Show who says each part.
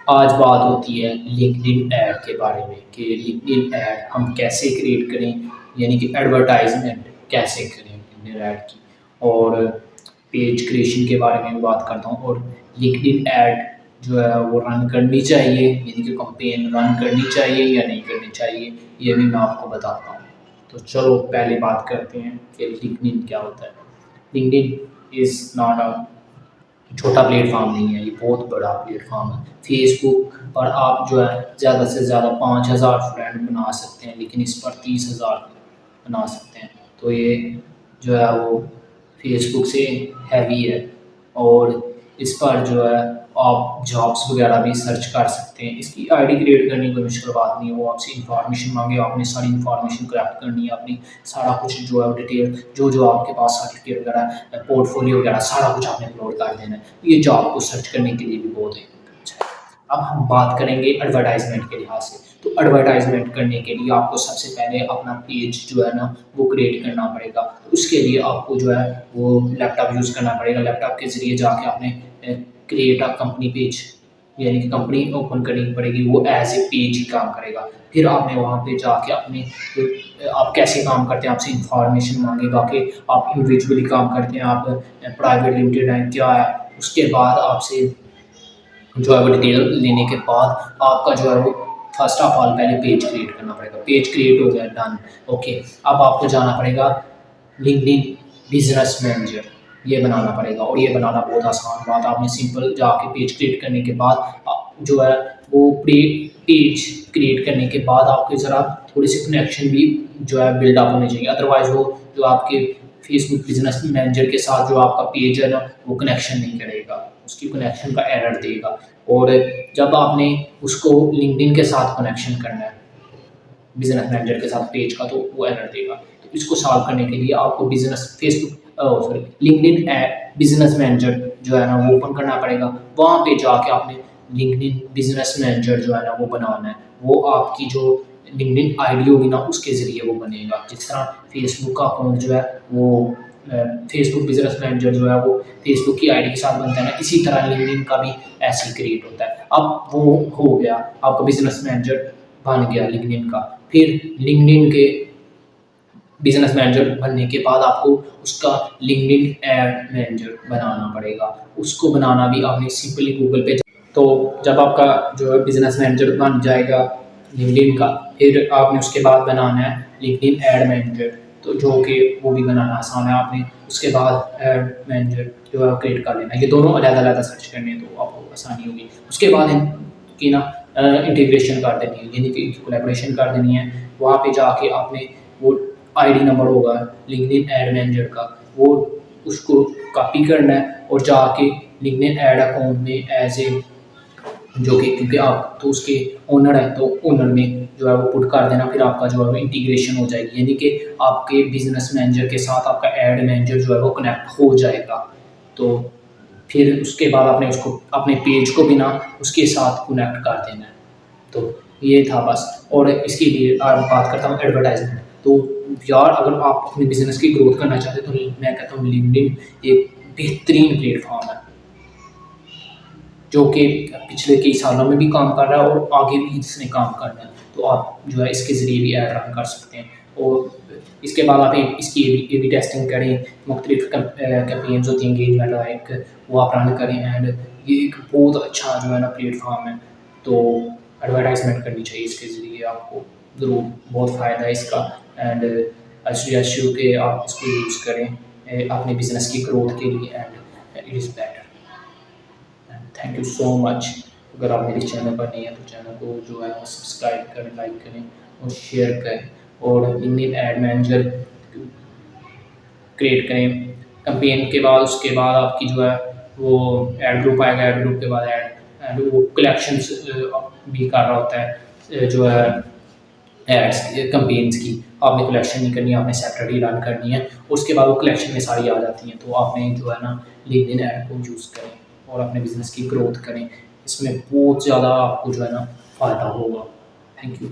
Speaker 1: आज बात होती है लिंक्डइन ऐड के बारे में कि लिंक्डइन ऐड हम कैसे क्रिएट करें, यानी कि एडवर्टाइजमेंट कैसे करें लिंक्डइन ऐड की। और पेज क्रिएशन के बारे में भी बात करता हूँ। और लिंक्डइन ऐड जो है वो रन करनी चाहिए, यानी कि कंपेन रन करनी चाहिए या नहीं करनी चाहिए, ये भी मैं आपको बताता हूँ। तो चलो पहले बात करते हैं कि लिंक्डइन क्या होता है। लिंक्डइन इज़ नॉट अ छोटा प्लेटफॉर्म नहीं है, ये बहुत बड़ा प्लेटफॉर्म है। फेसबुक पर आप जो है ज़्यादा से ज़्यादा 5,000 फ्रेंड बना सकते हैं, लेकिन इस पर 30,000 बना सकते हैं। तो ये जो है वो फेसबुक से हैवी है। और इस पर जो है आप जॉब्स वगैरह भी सर्च कर सकते हैं। इसकी आईडी क्रिएट करनी कोई मुश्किल बात नहीं है। वो आपसे इंफॉर्मेशन मांगे, आपने सारी इंफॉर्मेशन कलेक्ट करनी है, अपनी सारा कुछ जो है डिटेल जो जो आपके पास सर्टिफिकेट वगैरह पोर्टफोलियो वगैरह सारा कुछ आपने अपलोड कर देना है। ये जॉब को सर्च करने के लिए भी बहुत अच्छा है। अब हम बात करेंगे एडवर्टाइजमेंट के लिहाज से। तो एडवर्टाइजमेंट करने के लिए आपको सबसे पहले अपना पेज जो है ना वो क्रिएट करना पड़ेगा। तो उसके लिए आपको जो है वो लैपटॉप यूज़ करना पड़ेगा। लैपटॉप के ज़रिए जाके आपने क्रिएट अ कंपनी पेज, यानी कि कंपनी ओपन करनी पड़ेगी, वो एज ए पेज ही काम करेगा। फिर आपने वहाँ पे जाके अपने आप कैसे काम करते हैं, आपसे इंफॉर्मेशन मांगेगा कि आप इंडिविजुअली काम करते हैं, आप प्राइवेट लिमिटेड हैं क्या है। उसके बाद आपसे जो है वो डिटेल लेने के बाद आपका जो है वो फर्स्ट ऑफ ऑल पहले पेज क्रिएट करना पड़ेगा। पेज क्रिएट हो गया, डन, ओके। अब आपको जाना पड़ेगा लिंक्डइन बिजनेस मैनेजर, ये बनाना पड़ेगा। और ये बनाना बहुत आसान बात है। आपने सिंपल जाके पेज क्रिएट करने के बाद जो है वो पेज क्रिएट करने के बाद आपके ज़रा थोड़ी सी कनेक्शन भी जो है बिल्डअप होने चाहिए। अदरवाइज वो जो आपके फेसबुक बिजनेस मैनेजर के साथ जो आपका पेज है ना वो कनेक्शन नहीं करेगा, उसकी कनेक्शन का एरर देगा। और जब आपने उसको लिंक्डइन के साथ कनेक्शन करना है बिजनेस मैनेजर के साथ पेज का, तो वो एरर देगा। तो इसको सॉल्व करने के लिए आपको business Facebook sorry LinkedIn app business manager जो है ना वो ओपन करना पड़ेगा। वहाँ पे जाके आपने लिंक्डइन बिजनेस मैनेजर जो है ना वो बनाना है। वो आपकी जो लिंक्डइन आईडी होगी ना उसके ज़रिए वो बनेगा। जिस तरह फेसबुक का अकाउंट जो है वो फेसबुक बिजनेस मैनेजर जो है वो फेसबुक की आईडी के साथ बनता है ना, इसी तरह लिंक्डइन का भी ऐसे ही क्रिएट होता है। अब वो हो गया, आपका बिजनेस मैनेजर बन गया लिंक्डइन का। फिर लिंक्डइन के बिजनेस मैनेजर बनने के बाद आपको उसका लिंक्डइन एड मैनेजर बनाना पड़ेगा। उसको बनाना भी आपने सिंपली गूगल पे, तो जब आपका जो है बिजनेस मैनेजर बन जाएगा लिंक्डइन का, फिर आपने उसके बाद बनाना है लिंक्डइन एड मैनेजर। तो जो कि वो भी बनाना आसान है। आपने उसके बाद एड मैनेजर जो है क्रिएट कर लेना है। ये दोनों अलग-अलग सर्च करने हैं तो आपको आसानी होगी। उसके बाद इनकी ना इंटीग्रेशन कर देनी है, यानी कि इनकी कोलैबोरेशन कर देनी है। वहाँ पे जाके आपने वो आईडी नंबर होगा लिंक्डइन एड मैनेजर का, वो उसको कॉपी करना है और जाके लिंक्डइन एड अकाउंट में एज ए जो कि क्योंकि आप तो उसके ओनर हैं तो ओनर में जो है वो पुट कर देना। फिर आपका जो है वो इंटीग्रेशन हो जाएगी, यानी कि आपके बिजनेस मैनेजर के साथ आपका एड मैनेजर जो है वो कनेक्ट हो जाएगा। तो फिर उसके बाद आपने उसको अपने पेज को भी ना उसके साथ कनेक्ट कर देना है। तो ये था बस। और इसके लिए बात करता हूँ एडवर्टाइजमेंट। तो यार अगर आप अपने बिजनेस की ग्रोथ करना चाहते हैं तो मैं कहता हूँ लिंक्डइन एक बेहतरीन प्लेटफॉर्म है, जो कि पिछले कई सालों में भी काम कर रहा है और आगे भी इसने काम करना है। तो आप जो है इसके ज़रिए भी ऐड रन कर सकते हैं। और इसके बाद आप इसकी ए बी टेस्टिंग करें, मुख्तलिफ कैंपेन्स होती हैं एंगेजमेंट लाइक, वो आप रन करें। एंड ये एक बहुत अच्छा जो है ना प्लेटफॉर्म है। तो एडवर्टाइजमेंट करनी चाहिए इसके ज़रिए, आपको ज़रूर बहुत फ़ायदा है इसका। एंड आई सजेस्ट यू कि आप इसको यूज़ करें अपने बिजनेस की ग्रोथ के लिए। And it is better. Thank you so much. अगर आप मेरे चैनल पर नहीं हैं तो चैनल को जो है सब्सक्राइब करें, लाइक करें और शेयर करें। और लिंक्डइन एड मैनेजर क्रिएट करें। कैंपेन के बाद उसके बाद आपकी जो है वो एड ग्रुप आएगा। एड ग्रुप के बाद एड वो कलेक्शंस भी कर रहा होता है जो है एड्स कैंपेन्स की। आपने कलेक्शन नहीं करनी है, आपने सेपरेटली रन करनी है। उसके बाद वो कलेक्शन में सारी आ जाती हैं। तो आपने जो है ना लिंक्डइन ऐड को यूज़ करें और अपने बिजनेस की ग्रोथ करें। इसमें बहुत ज़्यादा आपको जो है ना फ़ायदा होगा। Thank you.